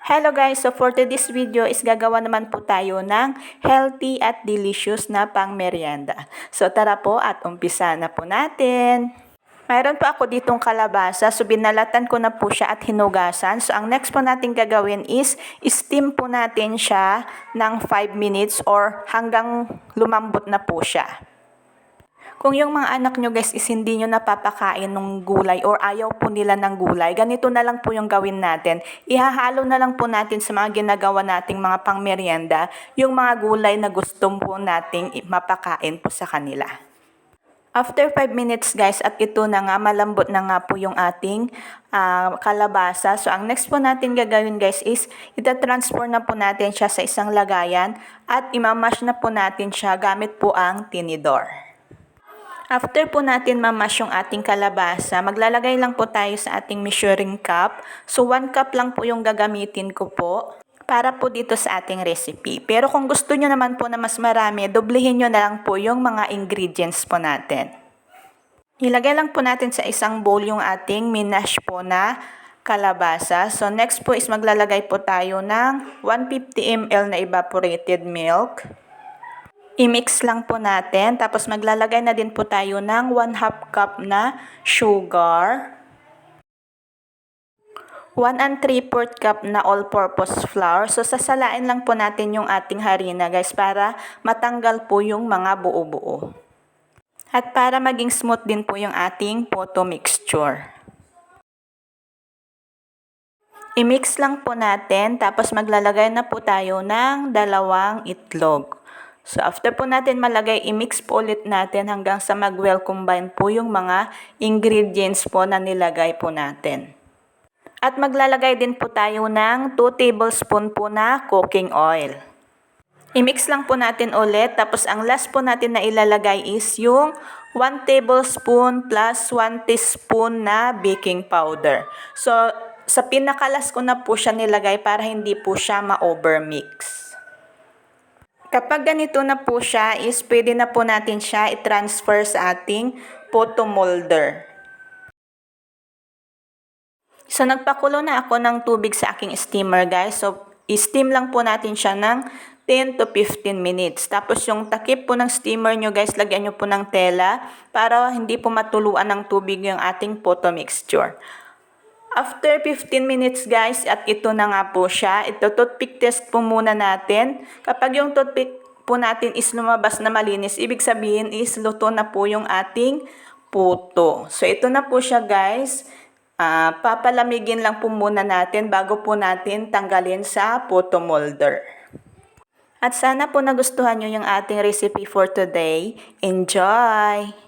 Hello guys, so for today's video is gagawa naman po tayo ng healthy at delicious na pang merienda. So tara po at umpisa na po natin. Mayroon po ako ditong kalabasa, so binalatan ko na po siya at hinugasan. So ang next po natin gagawin is steam po natin siya ng 5 minutes or hanggang lumambot na po siya. Kung yung mga anak nyo guys is hindi nyo napapakain ng gulay or ayaw po nila ng gulay, ganito na lang po yung gawin natin. Ihahalo na lang po natin sa mga ginagawa nating mga pangmeryenda, yung mga gulay na gusto po nating mapakain po sa kanila. After 5 minutes guys, at ito na nga, malambot na nga po yung ating kalabasa. So ang next po natin gagawin guys is itatransfer na po natin siya sa isang lagayan at imamash na po natin siya gamit po ang tinidor. After po natin mamash yung ating kalabasa, maglalagay lang po tayo sa ating measuring cup. So 1 cup lang po yung gagamitin ko po para po dito sa ating recipe. Pero kung gusto nyo naman po na mas marami, doblehin nyo na lang po yung mga ingredients po natin. Ilagay lang po natin sa isang bowl yung ating minash po na kalabasa. So next po is maglalagay po tayo ng 150 ml na evaporated milk. I-mix lang po natin, tapos maglalagay na din po tayo ng 1/2 cup na sugar, 1 3/4 cup na all-purpose flour. So sasalain lang po natin yung ating harina guys para matanggal po yung mga buo-buo. At para maging smooth din po yung ating photo mixture. I-mix lang po natin, tapos maglalagay na po tayo ng 2 itlog. So after po natin malagay, i-mix po ulit natin hanggang sa mag-well combine po yung mga ingredients po na nilagay po natin. At maglalagay din po tayo ng 2 tablespoon po na cooking oil. I-mix lang po natin ulit, tapos ang last po natin na ilalagay is yung 1 tablespoon plus 1 teaspoon na baking powder. So sa pinakalas ko na po siya nilagay para hindi po siya ma-overmix. Kapag ganito na po siya is pwede na po natin siya i-transfer sa ating photo molder. So nagpakulo na ako ng tubig sa aking steamer guys. So i-steam lang po natin siya ng 10 to 15 minutes. Tapos yung takip po ng steamer nyo guys, lagyan nyo po ng tela para hindi po matuluan ng tubig yung ating photo mixture. After 15 minutes guys, at ito na nga po siya. Ito toothpick test po muna natin. Kapag yung toothpick po natin is lumabas na malinis, ibig sabihin is luto na po yung ating puto. So ito na po siya guys. Papalamigin lang po muna natin bago po natin tanggalin sa photo molder. At sana po nagustuhan nyo yung ating recipe for today. Enjoy!